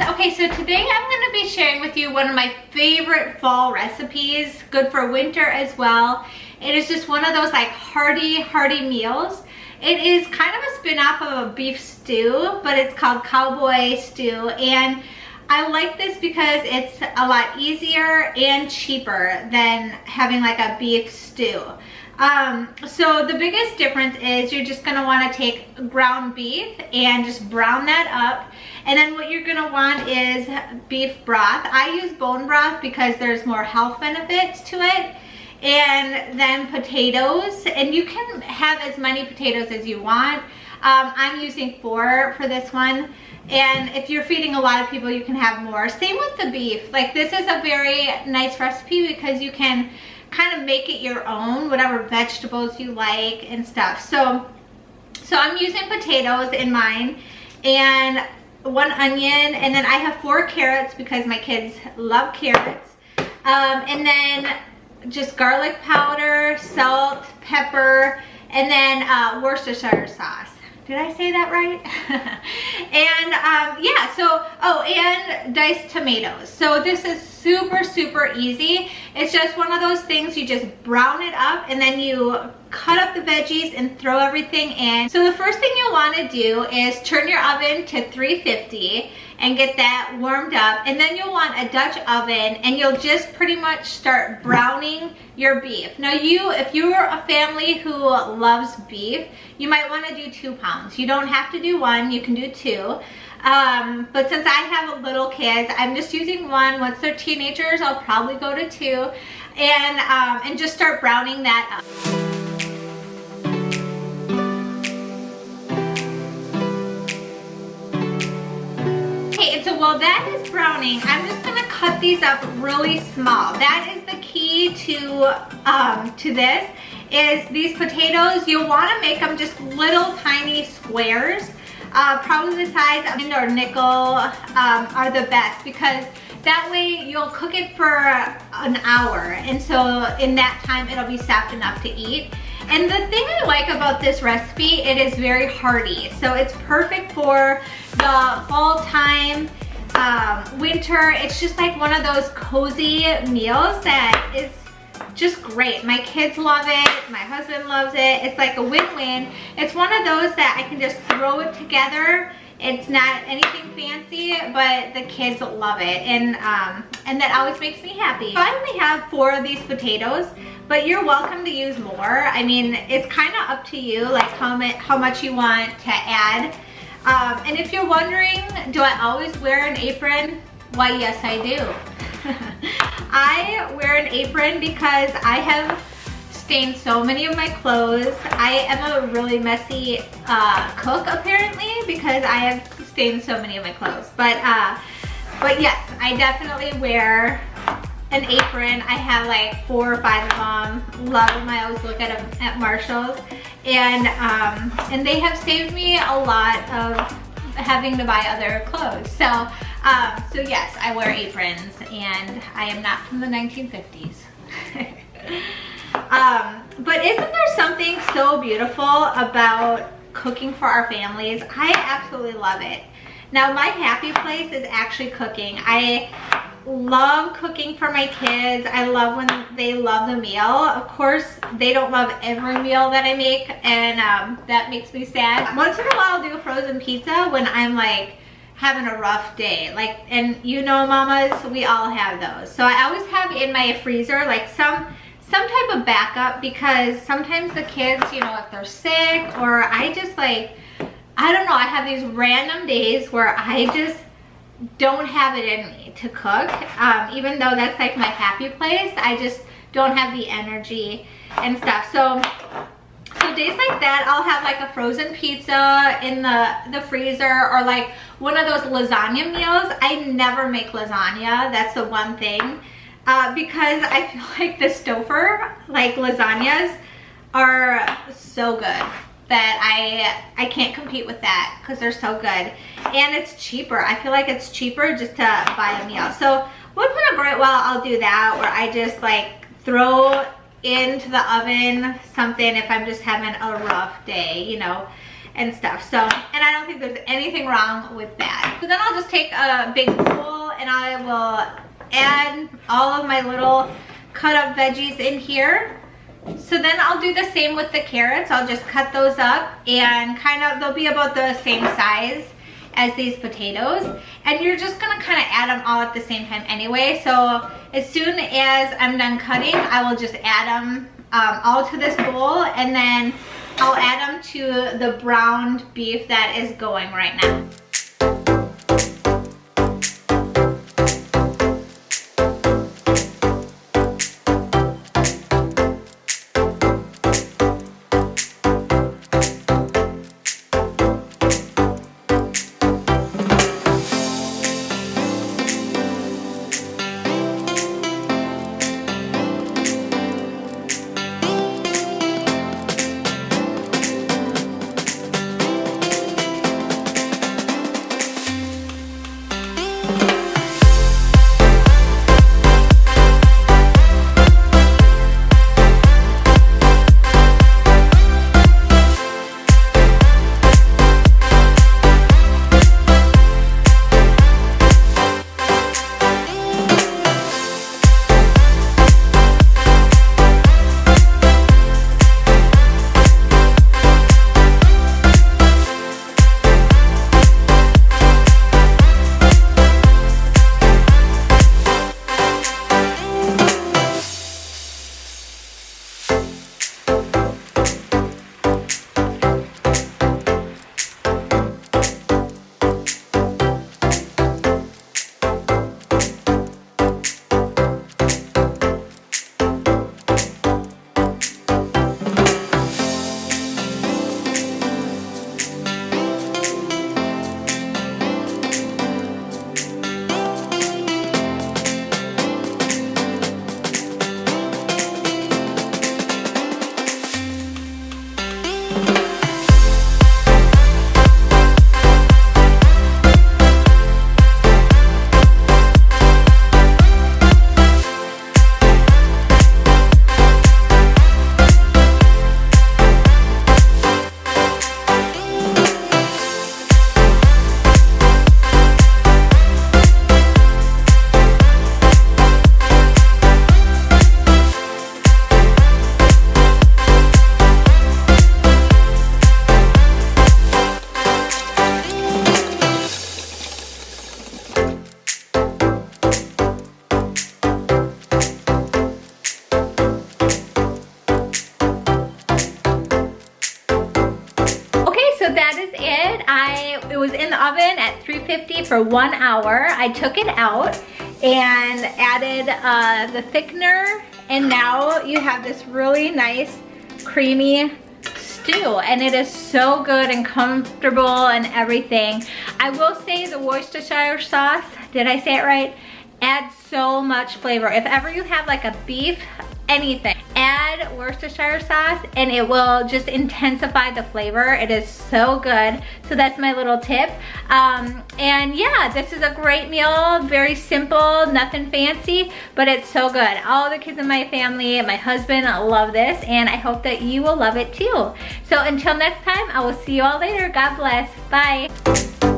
Okay, so today I'm going to be sharing with you one of my favorite fall recipes, good for winter as well. It is just one of those like hearty meals. It is kind of a spin-off of a beef stew, but it's called Cowboy stew, and I like this because it's a lot easier and cheaper than having like a beef stew. So the biggest difference is you're just gonna wanna take ground beef and just brown that up. And then what you're gonna want is beef broth. I use bone broth because there's more health benefits to it. And then potatoes, and you can have as many potatoes as you want. I'm using 4 for this one. And if you're feeding a lot of people, you can have more. Same with the beef. Like, this is a very nice recipe because you can kind of make it your own, whatever vegetables you like and stuff. So I'm using potatoes in mine, and 1 onion, and then I have 4 carrots because my kids love carrots. And then just garlic powder, salt, pepper, and then Worcestershire sauce. Did I say that right? And yeah, so, oh, and diced tomatoes. So this is super easy. It's just one of those things, you just brown it up and then you cut up the veggies and throw everything in. So the first thing you'll want to do is turn your oven to 350 and get that warmed up, and then you'll want a Dutch oven, and you'll just pretty much start browning your beef. Now if you're a family who loves beef, you might want to do 2 pounds. You don't have to do 1, you can do 2. But since I have little kids, I'm just using 1. Once they're teenagers, I'll probably go to 2, and just start browning that up. So while that is browning, I'm just gonna cut these up really small. That is the key to this, is these potatoes, you'll wanna make them just little tiny squares. Probably the size of or nickel are the best, because that way you'll cook it for an hour, and so in that time it'll be soft enough to eat. And the thing I like about this recipe, it is very hearty. So it's perfect for the fall time, winter. It's just like one of those cozy meals that is just great. My kids love it, my husband loves it. It's like a win-win. It's one of those that I can just throw it together. It's not anything fancy, but the kids love it, and that always makes me happy. So I only have 4 of these potatoes, but you're welcome to use more. I mean, it's kind of up to you, like how much you want to add. And if you're wondering, do I always wear an apron? Why, yes, I do. I wear an apron because I have stained so many of my clothes. I am a really messy cook, apparently, because I have stained so many of my clothes. But yes, I definitely wear an apron. I have like 4 or 5 of them. Love them. I always look at them at Marshall's, and they have saved me a lot of having to buy other clothes. So yes, I wear aprons, and I am not from the 1950s. But isn't there something so beautiful about cooking for our families? I absolutely love it. Now, my happy place is actually cooking. I love cooking for my kids. I love when they love the meal. Of course, they don't love every meal that I make, and that makes me sad. Once in a while, I'll do a frozen pizza when I'm like having a rough day. Like, and you know, mamas, we all have those. So I always have in my freezer like some type of backup, because sometimes the kids, you know, if they're sick, or I just like, I don't know, I have these random days where I just don't have it in me to cook. Even though that's like my happy place, I just don't have the energy and stuff. So days like that, I'll have like a frozen pizza in the freezer, or like one of those lasagna meals. I never make lasagna, that's the one thing. Because I feel like the Stouffer, like lasagnas, are so good that I can't compete with that, because they're so good. And it's cheaper. I feel like it's cheaper just to buy a meal. So once in a great while, I'll do that, where I just like throw into the oven something if I'm just having a rough day, you know. and stuff. So, and I don't think there's anything wrong with that. So then I'll just take a big bowl and I will add all of my little cut up veggies in here. So then I'll do the same with the carrots. I'll just cut those up and kind of, they'll be about the same size as these potatoes. And you're just gonna kind of add them all at the same time anyway. So as soon as I'm done cutting, I will just add them all to this bowl, and then I'll add them to the browned beef that is going right now. It was in the oven at 350 for 1 hour. I took it out and added the thickener, and now you have this really nice creamy stew, and it is so good and comfortable and everything. I will say the Worcestershire sauce, did I say it right? Adds so much flavor. If ever you have like a beef, anything, add Worcestershire sauce and it will just intensify the flavor. It is so good. So that's my little tip. And yeah, this is a great meal. Very simple, nothing fancy, but it's so good. All the kids in my family and my husband love this, and I hope that you will love it too. So until next time, I will see you all later. God bless. Bye.